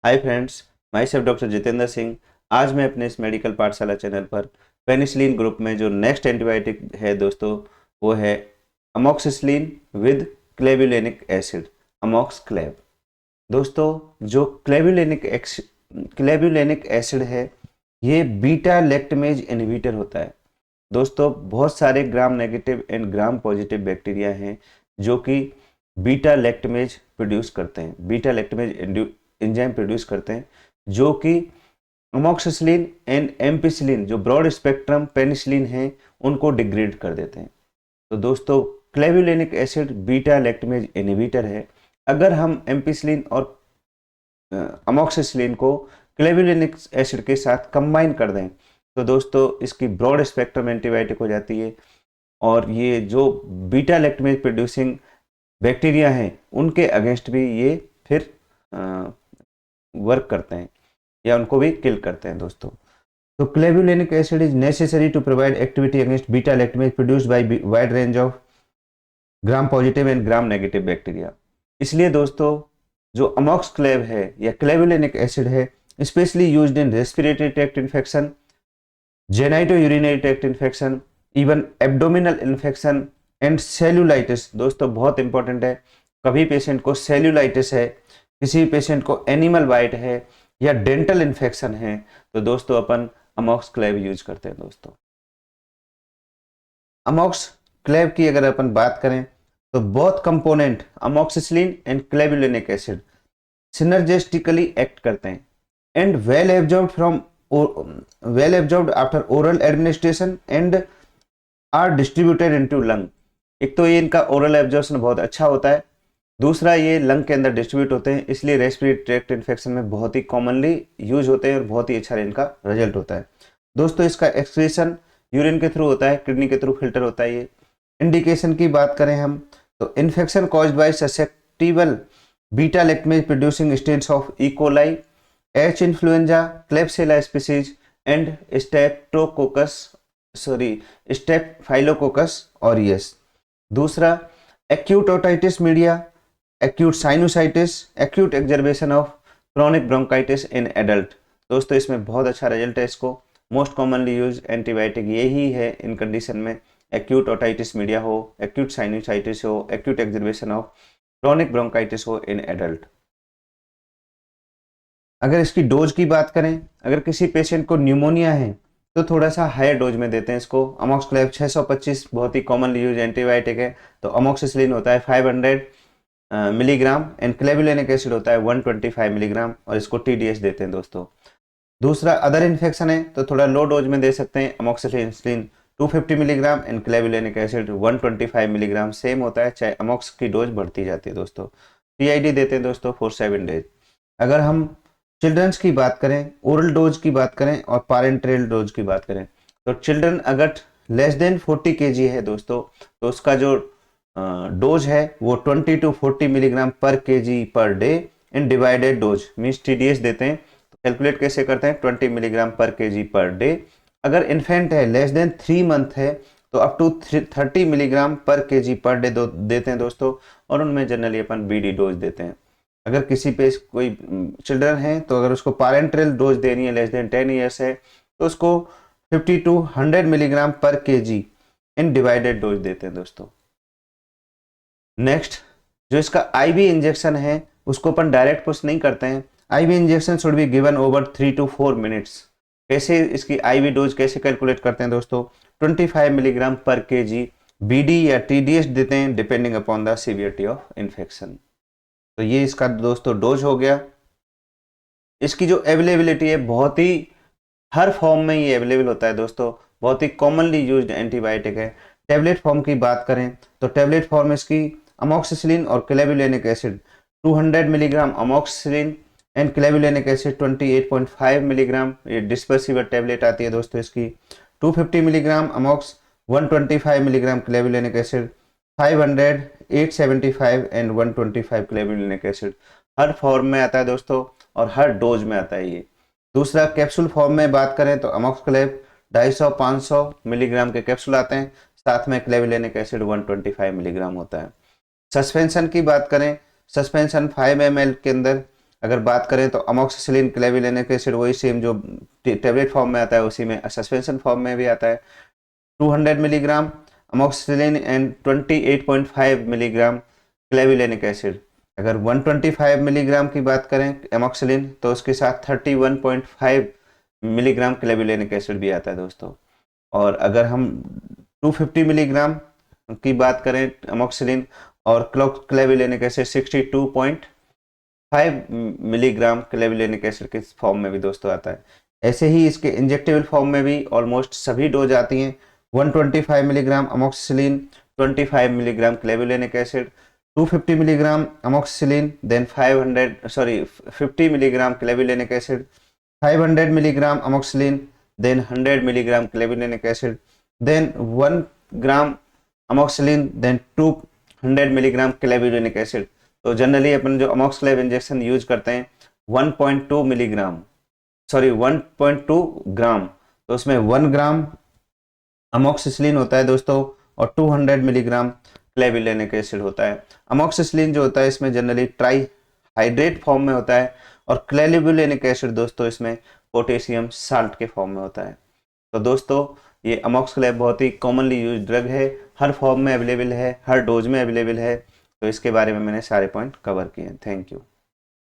Hi friends, my self doctor Jitendra Singh. आज मैं अपने इस मेडिकल पाठशाला चैनल पर पेनिसिलिन ग्रुप में जो नेक्स्ट एंटीबायोटिक है दोस्तों, वो है अमोक्सिसिलिन विद क्लेबुलिनिक एसिड, अमोक्स क्लेब। दोस्तों, जो क्लेबुलिनिक एसिड है, ये बीटा लैक्टमेज इनहिबिटर होता है। दोस्तों, बहुत सारे gram negative and gram positive bacteria हैं जो कि बीटा लैक्टमेज प्रोड्यूस करते हैं, बीटा लैक्टमेज एंजाइम प्रोड्यूस करते हैं, जो कि अमोक्सिसिलिन एंड एम्पिसिलिन जो ब्रॉड स्पेक्ट्रम पेनिसिलिन है उनको डिग्रेड कर देते हैं। तो दोस्तों, clavulanic acid beta lactamase inhibitor है। अगर हम एम्पिसिलिन और अमोक्सिसिलिन को क्लेबुलिनिक एसिड के साथ कंबाइन कर दें तो दोस्तों इसकी ब्रॉड स्पेक्ट्रम एंटीबायोटिक हो जाती है, और ये जो बीटा लैक्टमेज प्रोड्यूसिंग बैक्टीरिया हैं उनके अगेंस्ट भी ये फिर वर्क करते हैं या उनको भी किल करते हैं दोस्तों। तो clavulanic acid is necessary to provide activity against beta lactamase produced by wide range of gram positive and gram negative bacteria. इसलिए दोस्तों, जो अमोक्स क्लेब है या क्लेबुलिनिक एसिड है, specially used in respiratory tract infection, genito urinary tract infection, even abdominal infection and cellulitis. दोस्तों, बहुत important है। कभी पेशेंट को सेल्यूलाइटिस है, किसी पेशेंट को एनिमल बाइट है या डेंटल इन्फेक्शन है, तो दोस्तों अपन अमोक्स क्लेब यूज करते हैं। दोस्तों, अमोक्स क्लेब की अगर अपन बात करें तो both component amoxicillin and clavulanic acid synergistically act करते हैं and well absorbed after oral administration and are distributed into lung. एक तो ये इनका ओरल एब्जॉर्प्शन बहुत अच्छा होता है, दूसरा ये लंग के अंदर डिस्ट्रीब्यूट होते हैं, इसलिए रेस्पिरेटरी ट्रैक्ट इन्फेक्शन में बहुत ही कॉमनली यूज होते हैं और बहुत ही अच्छा इनका रिजल्ट होता है। दोस्तों, इसका एक्सक्रीशन यूरिन के थ्रू होता है, किडनी के थ्रू फिल्टर होता है। ये इंडिकेशन की बात करें हम तो infection caused by susceptible beta lactamase producing strains of E coli, H influenzae, Klebsiella species and Staphylococcus aureus. दूसरा, acute otitis media, acute sinusitis, acute exacerbation of chronic bronchitis in adult. दोस्तों, इसमें बहुत अच्छा रिजल्ट है। इसको most commonly use antibiotic यही है इन condition में, एक्यूट ओटाइटिस मीडिया हो, एक्यूट साइनोसाइटिस हो, acute exacerbation of chronic bronchitis हो इन एडल्ट। अगर इसकी डोज की बात करें, अगर किसी पेशेंट को न्यूमोनिया है तो थोड़ा सा हायर डोज में देते हैं इसको। अमोक्स क्लेब 625 बहुत ही कॉमनली यूज एंटीबायोटिक है, तो अमोक्सिसिलिन होता है 500 मिलीग्राम एंड क्लेबुलिनिक एसिड होता है 125 मिलीग्राम, और इसको TDS देते हैं दोस्तों। दूसरा, अदर इन्फेक्शन है तो थोड़ा लो डोज में दे सकते हैं। Amoxicillin 250 milligram and clavulanic acid 125 milligram same होता है, चाहे अमोक्स की डोज बढ़ती जाती है दोस्तों। PID देते हैं दोस्तों फॉर 7 डेज। अगर हम चिल्ड्रंस की बात करें, ओरल डोज की बात करें और पैरेंटरल डोज की बात करें, तो चिल्ड्रन अगर लेस देन 40 kg है दोस्तों, तो उसका जो डोज है वो 20 to 40 मिलीग्राम पर kg per day in divided dose means TDS देते हैं। तो कैलकुलेट कैसे करते हैं, 20 मिलीग्राम पर kg पर डे। अगर इन्फेंट है, लेस देन 3 मंथ है, तो अप टू 30 मिलीग्राम पर kg पर डे देते हैं दोस्तों, और उनमें जनरली अपन BD डोज देते हैं। अगर किसी पे कोई चिल्ड्रन है तो अगर उसको पैरेंटरल डोज देनी है, लेस देन 10 ईयर्स है, तो उसको 50 to 100 मिलीग्राम पर kg इन डिवाइडेड डोज देते हैं दोस्तों। नेक्स्ट, जो इसका IV इंजेक्शन है उसको अपन डायरेक्ट पुश नहीं करते हैं। IV injection should be given over 3 to 4 minutes. कैसे इसकी IV डोज कैसे कैलकुलेट करते हैं दोस्तों, 25 मिलीग्राम पर kg BD या TDS देते हैं depending upon the severity of infection. तो ये इसका दोस्तों डोज हो गया। इसकी जो अवेलेबिलिटी है, बहुत ही हर फॉर्म में ये अवेलेबल होता है दोस्तों, बहुत ही कॉमनली यूज्ड एंटीबायोटिक है। टैबलेट फॉर्म की बात करें तो टैबलेट फॉर्म इसकी अमोक्सिसिलिन और clavulanic acid 200 milligram amoxicillin and clavulanic acid 28.5 milligram, ये डिस्पर्सिबल टैबलेट आती है दोस्तों इसकी। 250 milligram amox, 125 milligram clavulanic acid, 500, 875 and 125 clavulanic acid. हर फॉर्म में आता है दोस्तों और हर डोज में आता है ये। दूसरा, कैप्सूल फॉर्म में बात करें तो अमोक्स क्लेब 250-500 मिलीग्राम के कैप्सूल आते हैं, साथ में क्लेबुलिनिक एसिड 125 मिलीग्राम होता है। सस्पेंशन की बात करें, सस्पेंशन 5 ml के अंदर अगर बात करें तो अमोक्सिसिलिन क्लेविलेनिक एसिड वही सेम जो टेबलेट फॉर्म में आता है उसी में सस्पेंशन फॉर्म में भी आता है। 200 milligram amoxicillin and 28.5 milligram clavulanic acid. अगर 125 मिलीग्राम की बात करें एमोक्सिलिन तो उसके साथ 31.5 मिलीग्राम क्लेविलेनिक एसिड भी आता है दोस्तों। और अगर हम 250 मिलीग्राम की बात करें एमोक्सिलिन और क्लेविलेनिक एसिड 62.5 मिलीग्राम क्लेविलेनिक एसिड के फॉर्म में भी दोस्तों आता है। ऐसे ही इसके इंजेक्टेबल फॉर्म में भी ऑलमोस्ट सभी डोज आती हैं। 125 milligram amoxicillin, 25 milligram clavulanic acid, 250 milligram amoxicillin, then 50 milligram clavulanic acid, 500 milligram amoxicillin, then 100 milligram clavulanic acid, then 1 gram amoxicillin, then 200 milligram clavulanic acid. तो जनरली अपन जो अमोक्सक्लेव इंजेक्शन यूज करते हैं 1.2 ग्राम, तो उसमें 1 ग्राम अमोक्सिसिलिन होता है दोस्तों और 200 मिलीग्राम क्लेविलेनिक एसिड होता है। अमोक्सिसिलिन जो होता है इसमें जनरली ट्राई हाइड्रेट फॉर्म में होता है और क्लेविलेनिक एसिड दोस्तों इसमें पोटेशियम साल्ट के फॉर्म में होता है। तो दोस्तों ये अमोक्सक्लेव बहुत ही कॉमनली यूज ड्रग है, हर फॉर्म में अवेलेबल है, हर डोज में अवेलेबल है। तो इसके बारे में मैंने सारे पॉइंट कवर किए हैं। Thank you.